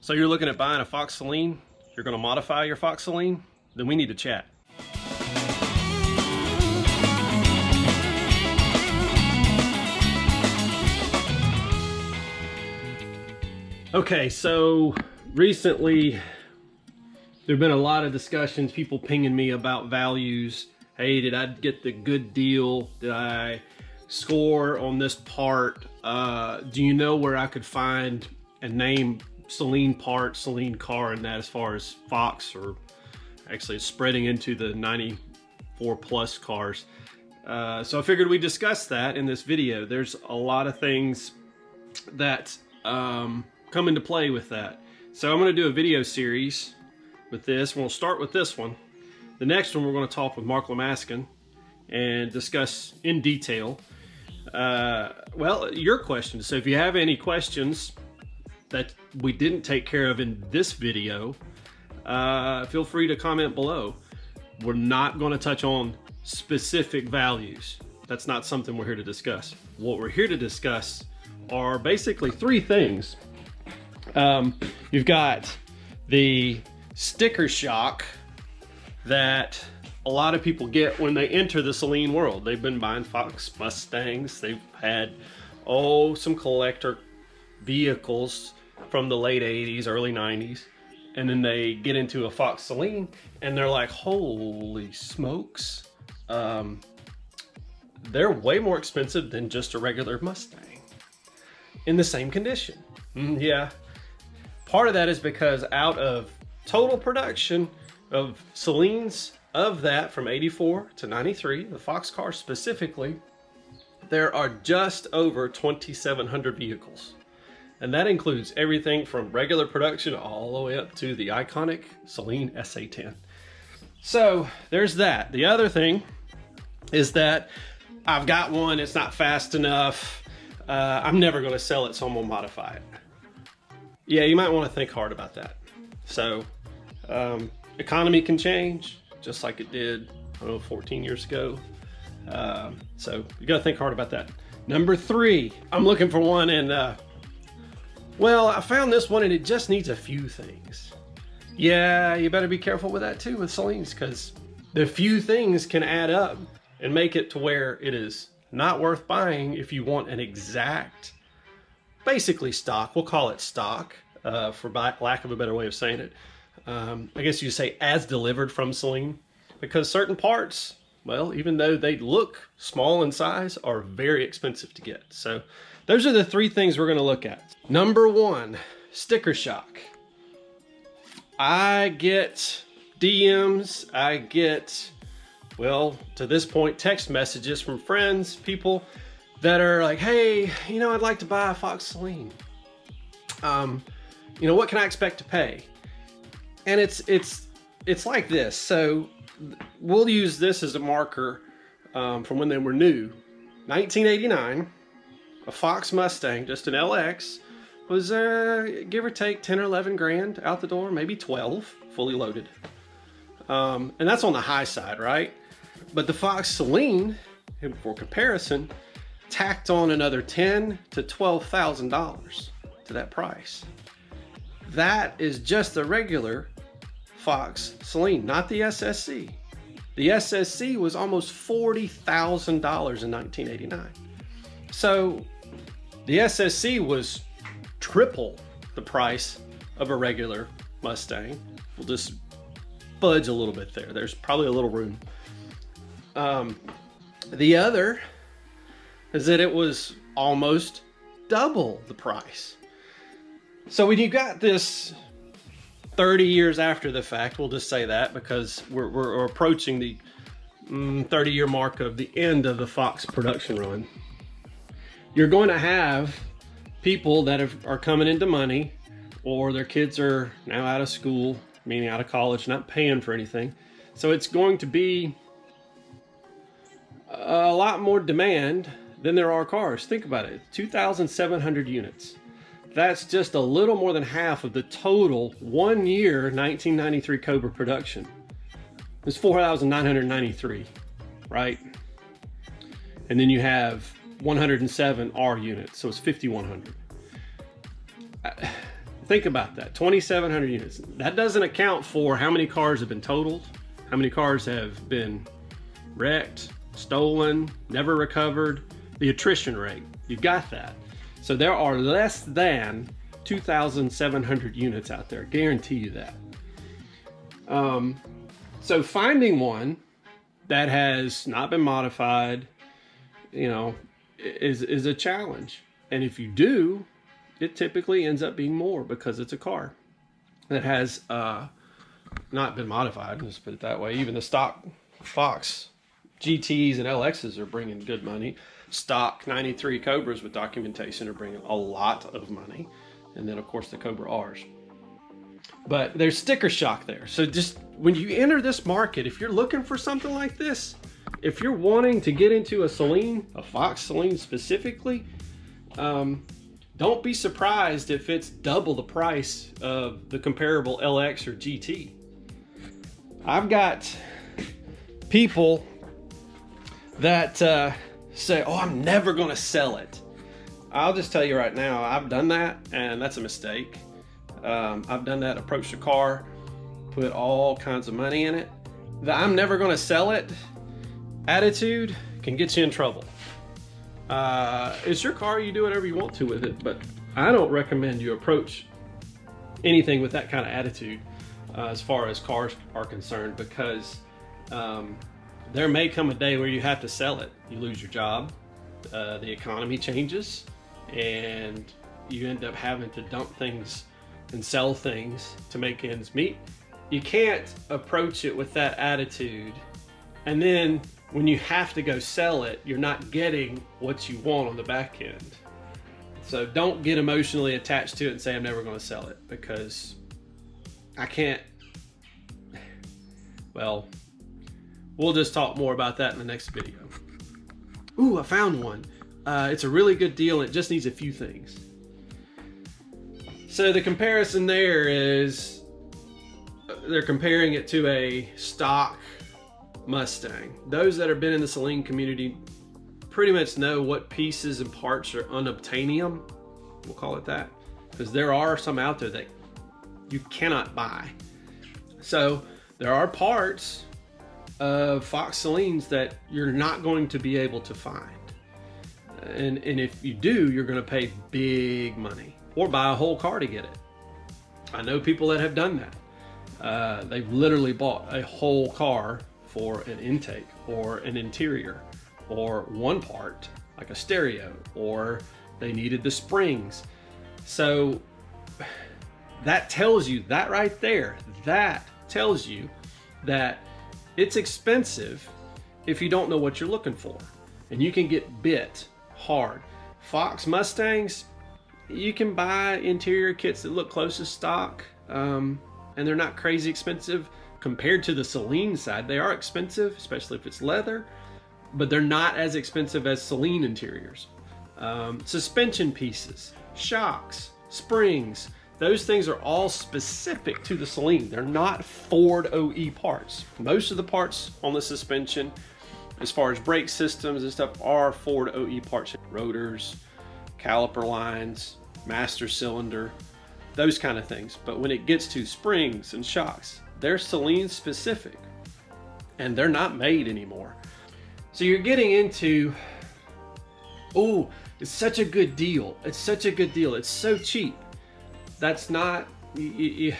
So you're looking at buying a Fox Saleen? You're going to modify your Fox Saleen? Then we need to chat. Okay, so recently there've been a lot of discussions, people pinging me about values. Hey, did I get the good deal? Did I score on this part? Do you know where I could find and name Saleen part, Saleen car, and that as far as Fox, or actually it's spreading into the 94 plus cars. So I figured we'd discuss that in this video. There's a lot of things that come into play with that. So I'm going to do a video series with this. We'll start with this one. The next one we're going to talk with Mark Lamaskin and discuss in detail well, your questions. So if you have any questions that we didn't take care of in this video, feel free to comment below. We're not going to touch on specific values. That's not something we're here to discuss. What we're here to discuss are basically three things. You've got the sticker shock that a lot of people get when they enter the Saleen world. They've been buying Fox Mustangs. They've had, some collector vehicles from the late 80s, early 90s. And then they get into a Fox Saleen and they're like, holy smokes. They're way more expensive than just a regular Mustang in the same condition. Yeah. Part of that is because out of total production of Saleens, of that from 84 to 93, the Fox cars specifically, there are just over 2,700 vehicles. And that includes everything from regular production all the way up to the iconic Saleen SA10. So there's that. The other thing is that I've got one, it's not fast enough. I'm never going to sell it, so I'm going to modify it. Yeah, you might want to think hard about that. So economy can change just like it did, I don't know, 14 years ago. So you got to think hard about that. Number 3, I'm looking for one, and well, I found this one and it just needs a few things. Yeah, you better be careful with that too with Saleens, because the few things can add up and make it to where it is not worth buying if you want an exact, basically stock, we'll call it stock, for lack of a better way of saying it. I guess you say as delivered from Saleen, because certain parts, well, even though they look small in size, are very expensive to get. So those are the 3 things we're going to look at. Number 1, sticker shock. I get DMs, I get, well, to this point, text messages from friends, people that are like, hey, I'd like to buy a Fox Saleen. What can I expect to pay? And it's like this. So we'll use this as a marker from when they were new. 1989, a Fox Mustang, just an LX, was give or take 10 or 11 grand out the door, maybe 12, fully loaded. And that's on the high side, right? But the Fox Saleen, for comparison, tacked on another $10,000 to $12,000 to that price. That is just the regular Fox Saleen, not the SSC. The SSC was almost $40,000 in 1989. So the SSC was triple the price of a regular Mustang. We'll just fudge a little bit there. There's probably a little room. The other is that it was almost double the price. So when you got this 30 years after the fact, we'll just say that because we're approaching the 30-year mark of the end of the Fox production run, you're going to have people that are coming into money, or their kids are now out of school, meaning out of college, not paying for anything. So it's going to be a lot more demand than there are cars. Think about it, 2,700 units. That's just a little more than half of the total 1 year 1993 Cobra production. It's 4,993, right? And then you have 107 R units, so it's 5,100. think about that, 2,700 units. That doesn't account for how many cars have been totaled, how many cars have been wrecked, stolen, never recovered, the attrition rate. You've got that. So there are less than 2,700 units out there, guarantee you that. So finding one that has not been modified, you know, is a challenge. And if you do, it typically ends up being more because it's a car that has not been modified, let's put it that way. Even the stock Fox GTs and LXs are bringing good money. Stock 93 Cobras with documentation are bringing a lot of money. And then of course the Cobra Rs. But there's sticker shock there. So just when you enter this market, if you're looking for something like this, if you're wanting to get into a Saleen, a Fox Saleen specifically, don't be surprised if it's double the price of the comparable LX or GT. I've got people that say, oh, I'm never gonna sell it. I'll just tell you right now, I've done that and that's a mistake. I've done that, approached a car, put all kinds of money in it. The I'm never gonna sell it attitude can get you in trouble. It's your car, you do whatever you want to with it, but I don't recommend you approach anything with that kind of attitude as far as cars are concerned, because there may come a day where you have to sell it. You lose your job, the economy changes, and you end up having to dump things and sell things to make ends meet. You can't approach it with that attitude, and then when you have to go sell it, you're not getting what you want on the back end. So don't get emotionally attached to it and say, I'm never going to sell it, because I can't. Well, we'll just talk more about that in the next video. Ooh, I found one. It's a really good deal. It just needs a few things. So the comparison there is, they're comparing it to a stock Mustang. Those that have been in the Saleen community pretty much know what pieces and parts are unobtainium, we'll call it that, because there are some out there that you cannot buy. So there are parts of Fox Saleens that you're not going to be able to find. And if you do, you're going to pay big money or buy a whole car to get it. I know people that have done that. They've literally bought a whole car for an intake or an interior or one part like a stereo, or they needed the springs. So that tells you, that right there, that tells you that it's expensive if you don't know what you're looking for, and you can get bit hard. Fox Mustangs, you can buy interior kits that look close to stock, and they're not crazy expensive compared to the Saleen side. They are expensive, especially if it's leather, but they're not as expensive as Saleen interiors. Suspension pieces, shocks, springs, those things are all specific to the Saleen. They're not Ford OE parts. Most of the parts on the suspension, as far as brake systems and stuff, are Ford OE parts. Rotors, caliper lines, master cylinder, those kind of things. But when it gets to springs and shocks, they're Saleen specific, and they're not made anymore. So you're getting into, oh, it's such a good deal. It's such a good deal. It's so cheap. That's not, you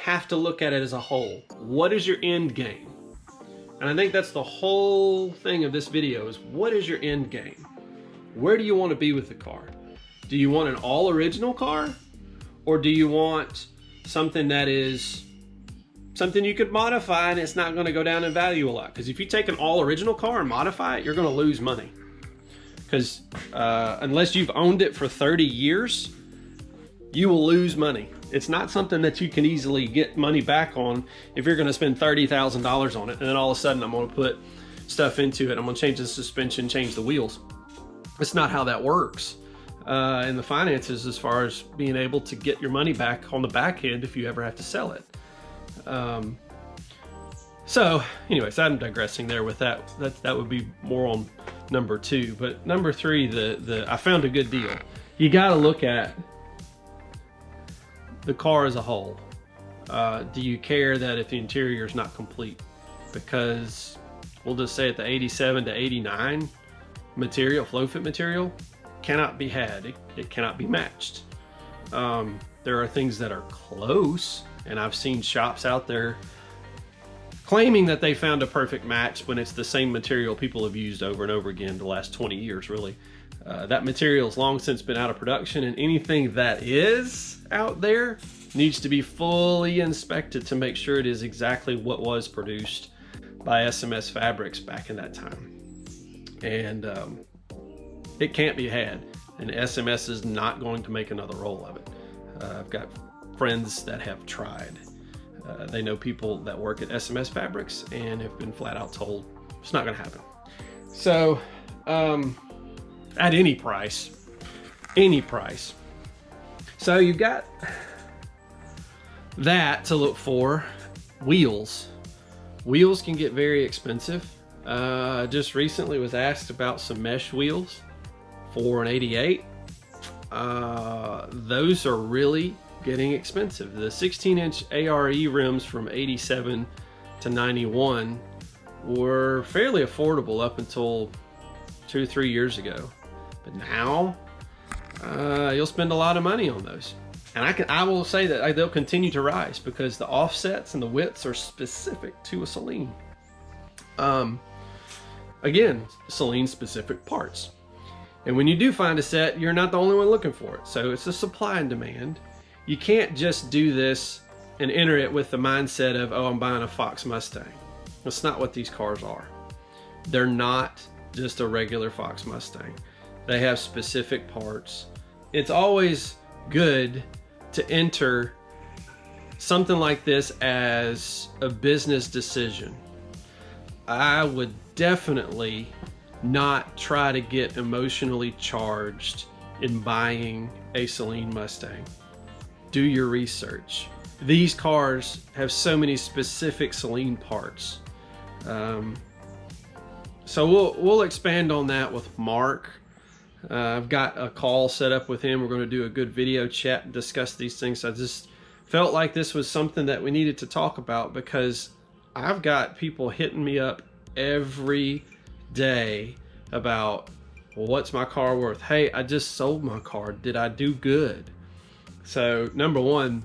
have to look at it as a whole. What is your end game? And I think that's the whole thing of this video, is what is your end game? Where do you want to be with the car? Do you want an all original car? Or do you want something that is something you could modify and it's not going to go down in value a lot? Because if you take an all original car and modify it, you're going to lose money. Because unless you've owned it for 30 years, you will lose money. It's not something that you can easily get money back on if you're going to spend $30,000 on it, and then all of a sudden I'm going to put stuff into it. I'm going to change the suspension, change the wheels. It's not how that works in the finances, as far as being able to get your money back on the back end if you ever have to sell it. So anyways, I'm digressing there with that. That would be more on number 2. But number 3, I found a good deal. You got to look at the car as a whole. Do you care that if the interior is not complete? Because we'll just say at the 87 to 89 material, flow fit material, cannot be had. It cannot be matched. There are things that are close, and I've seen shops out there claiming that they found a perfect match when it's the same material people have used over and over again the last 20 years, really. That material has long since been out of production, and anything that is out there needs to be fully inspected to make sure it is exactly what was produced by SMS Fabrics back in that time. And it can't be had, and SMS is not going to make another roll of it. I've got friends that have tried. They know people that work at SMS Fabrics and have been flat out told it's not going to happen. So at any price. So you've got that to look for. Wheels can get very expensive. Just recently was asked about some mesh wheels for an 88. Those are really getting expensive. The 16-inch ARE rims from 87 to 91 were fairly affordable up until 2 or 3 years ago, but now you'll spend a lot of money on those. And I will say that they'll continue to rise because the offsets and the widths are specific to a Saleen. Again, Saleen specific parts. And when you do find a set, you're not the only one looking for it. So it's a supply and demand. You can't just do this and enter it with the mindset of, oh, I'm buying a Fox Mustang. That's not what these cars are. They're not just a regular Fox Mustang. They have specific parts. It's always good to enter something like this as a business decision. I would definitely not try to get emotionally charged in buying a Saleen Mustang. Do your research. These cars have so many specific Saleen parts. So we'll expand on that with Mark. I've got a call set up with him. We're going to do a good video chat and discuss these things. I just felt like this was something that we needed to talk about because I've got people hitting me up every day about, well, what's my car worth? Hey, I just sold my car. Did I do good? So number one,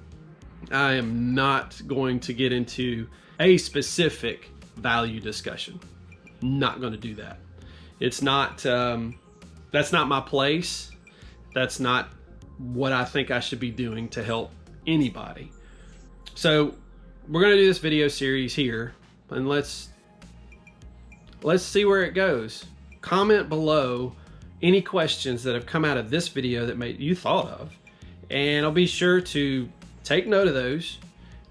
I am not going to get into a specific value discussion. Not going to do that. It's not, that's not my place. That's not what I think I should be doing to help anybody. So we're going to do this video series here, and let's see where it goes. Comment below any questions that have come out of this video that you thought of, and I'll be sure to take note of those,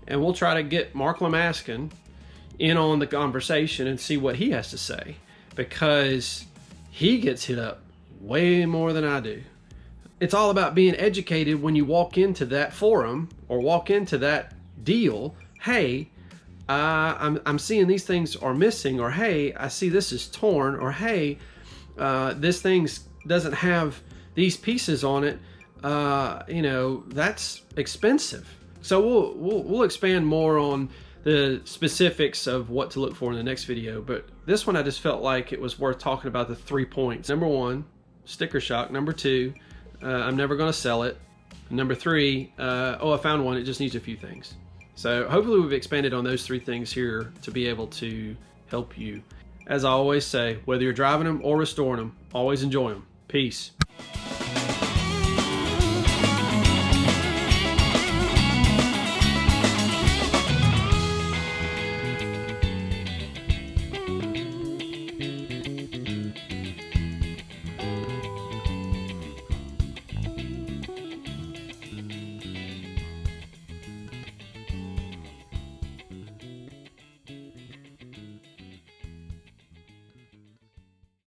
and we'll try to get Mark Lamaskin in on the conversation and see what he has to say, because he gets hit up way more than I do. It's all about being educated when you walk into that forum or walk into that deal. Hey, I'm seeing these things are missing, or hey, I see this is torn, or hey, this thing doesn't have these pieces on it. You know, that's expensive. So we'll expand more on the specifics of what to look for in the next video. But this one, I just felt like it was worth talking about the 3 points. Number one, sticker shock. Number two, I'm never going to sell it. Number three, oh, I found one. It just needs a few things. So hopefully we've expanded on those 3 things here to be able to help you. As I always say, whether you're driving them or restoring them, always enjoy them. Peace.